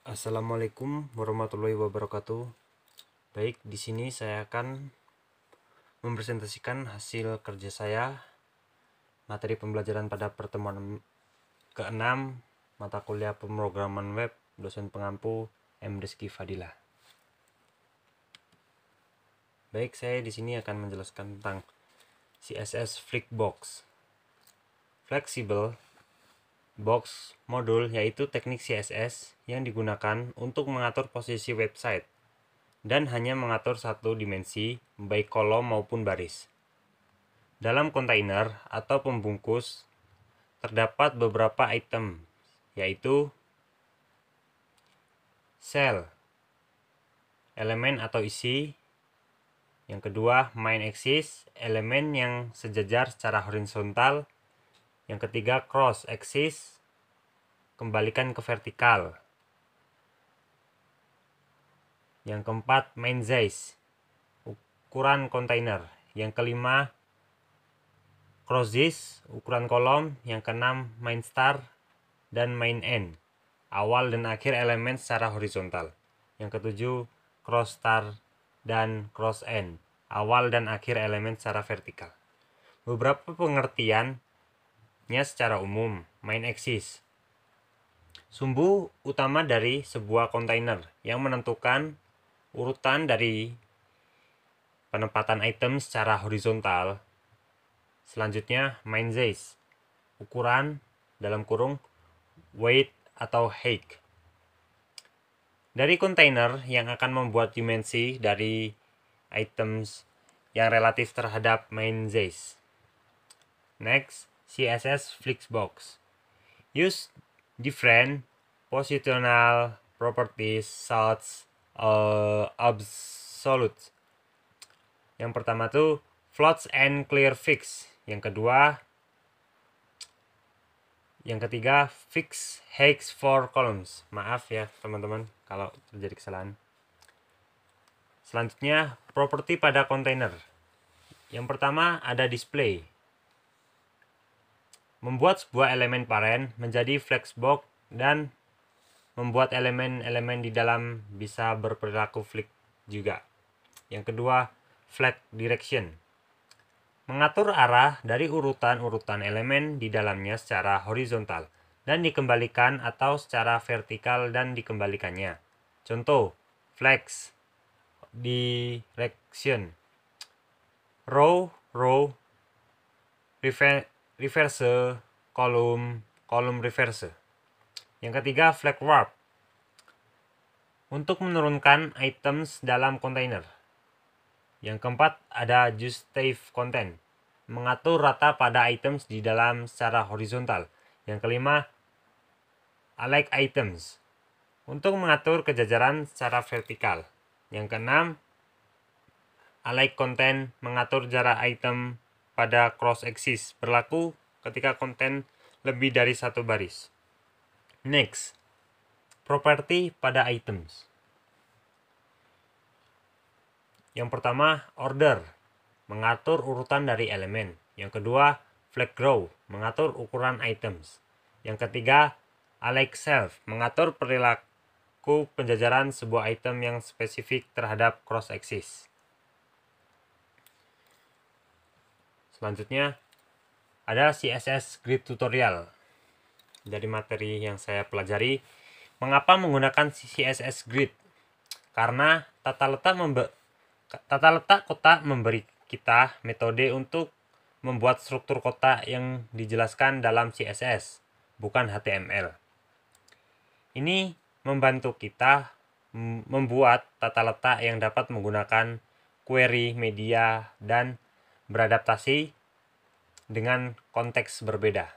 Assalamualaikum warahmatullahi wabarakatuh. Baik, di sini saya akan mempresentasikan hasil kerja saya, materi pembelajaran pada pertemuan ke-6 mata kuliah pemrograman web, dosen pengampu M. Rizky Fadilah. Baik, saya di sini akan menjelaskan tentang CSS Flexbox. Flexible Box modul yaitu teknik CSS yang digunakan untuk mengatur posisi website dan hanya mengatur satu dimensi, baik kolom maupun baris. Dalam kontainer atau pembungkus, terdapat beberapa item, yaitu cell, elemen atau isi. Yang kedua, main axis, elemen yang sejajar secara horizontal. Yang ketiga, cross axis, kembalikan ke vertikal. Yang keempat, main size, ukuran kontainer. Yang kelima, crosses, ukuran kolom. Yang keenam, main start dan main end, awal dan akhir elemen secara horizontal. Yang ketujuh, cross start dan cross end, awal dan akhir elemen secara vertikal. Beberapa pengertiannya secara umum. Main axis, sumbu utama dari sebuah kontainer yang menentukan urutan dari penempatan item secara horizontal. Selanjutnya, main size, ukuran dalam kurung weight atau height dari kontainer yang akan membuat dimensi dari items yang relatif terhadap main size. Next, CSS Flexbox. Use different positional properties such absolute. Yang pertama tuh floats and clear fix. Yang ketiga fix hex for columns. Maaf ya teman-teman kalau terjadi kesalahan. Selanjutnya, properti pada kontainer. Yang pertama ada display. Membuat sebuah elemen parent menjadi flexbox dan membuat elemen-elemen di dalam bisa berperilaku flex juga. Yang kedua, flag direction. Mengatur arah dari urutan-urutan elemen di dalamnya secara horizontal dan dikembalikan atau secara vertikal dan dikembalikannya. Contoh, flex direction, row reverse, column reverse. Yang ketiga, flag warp, untuk menurunkan items dalam kontainer. Yang keempat ada adjustive content, mengatur rata pada items di dalam secara horizontal. Yang kelima, align items, untuk mengatur kejajaran secara vertikal. Yang keenam, align content, mengatur jarak item pada cross axis, berlaku ketika konten lebih dari satu baris. Next, properti pada items. Yang pertama, order, mengatur urutan dari elemen. Yang kedua, flag grow, mengatur ukuran items. Yang ketiga, align self, mengatur perilaku penjajaran sebuah item yang spesifik terhadap cross axis. Selanjutnya ada CSS Grid tutorial. Dari materi yang saya pelajari, mengapa menggunakan CSS Grid? Karena tata letak kotak memberi kita metode untuk membuat struktur kotak yang dijelaskan dalam CSS, bukan HTML. Ini membantu kita membuat tata letak yang dapat menggunakan query media dan beradaptasi dengan konteks berbeda.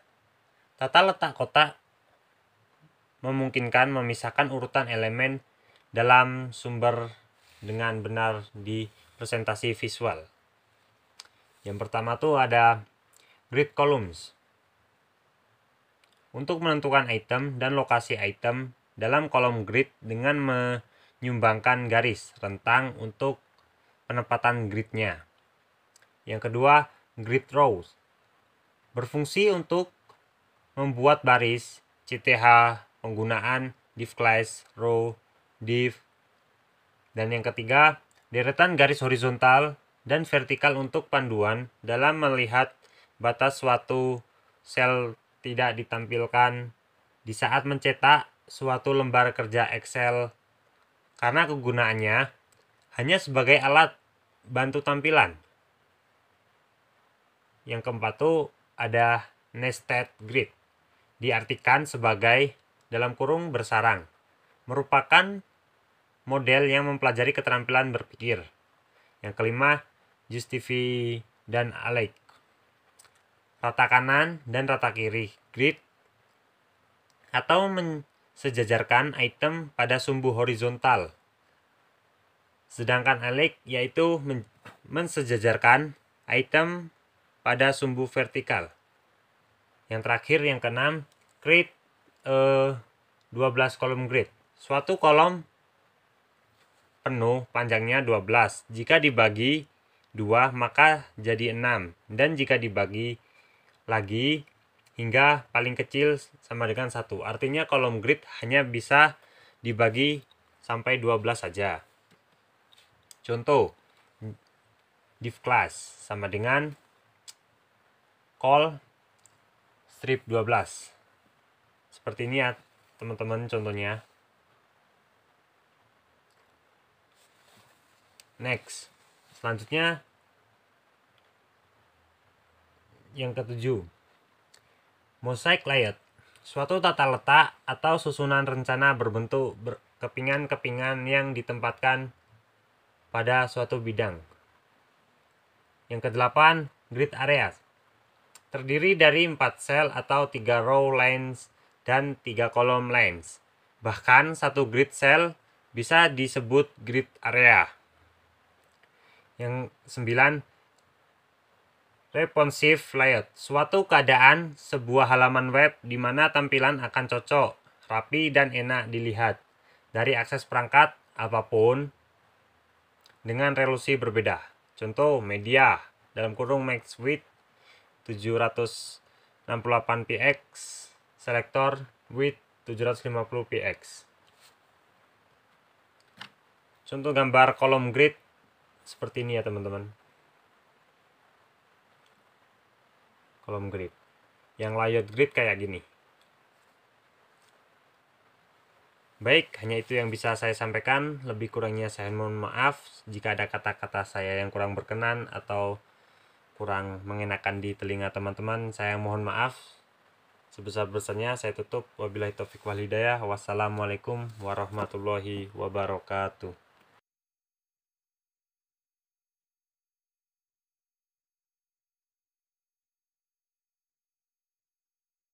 Tata letak kotak memungkinkan memisahkan urutan elemen dalam sumber dengan benar di presentasi visual. Yang pertama tuh ada grid columns, untuk menentukan item dan lokasi item dalam kolom grid dengan menyumbangkan garis rentang untuk penempatan gridnya. Yang kedua, grid rows, berfungsi untuk membuat baris CTH penggunaan div class, row, div. Dan yang ketiga, deretan garis horizontal dan vertikal untuk panduan dalam melihat batas suatu sel tidak ditampilkan di saat mencetak suatu lembar kerja Excel karena kegunaannya hanya sebagai alat bantu tampilan. Yang keempat tuh ada nested grid, diartikan sebagai dalam kurung bersarang, merupakan model yang mempelajari keterampilan berpikir. Yang kelima, justify dan Alec, rata kanan dan rata kiri grid atau mensejajarkan item pada sumbu horizontal. Sedangkan Alec yaitu mensejajarkan item pada sumbu vertikal. Yang terakhir yang keenam, create 12 kolom grid. Suatu kolom penuh panjangnya 12. Jika dibagi 2 maka jadi 6. Dan jika dibagi lagi hingga paling kecil sama dengan 1. Artinya kolom grid hanya bisa dibagi sampai 12 saja. Contoh, div class sama dengan call strip 12. Seperti ini ya teman-teman contohnya. Next, selanjutnya yang ketujuh, mosaic layout, suatu tata letak atau susunan rencana berbentuk kepingan-kepingan yang ditempatkan pada suatu bidang. Yang kedelapan, grid area, terdiri dari 4 sel atau 3 row lines dan 3 kolom lines. Bahkan satu grid cell bisa disebut grid area. Yang 9, responsive layout, suatu keadaan sebuah halaman web di mana tampilan akan cocok, rapi dan enak dilihat dari akses perangkat apapun dengan resolusi berbeda. Contoh media dalam kurung max width 768 px, selector width 750 px. Contoh gambar kolom grid seperti ini ya teman-teman. Kolom grid. Yang layout grid kayak gini. Baik, hanya itu yang bisa saya sampaikan. Lebih kurangnya saya mohon maaf jika ada kata-kata saya yang kurang berkenan atau kurang mengenakan di telinga teman-teman. Saya mohon maaf. Sebesar-besarnya saya tutup. Wabillahi taufiq wal hidayah. Wassalamualaikum warahmatullahi wabarakatuh.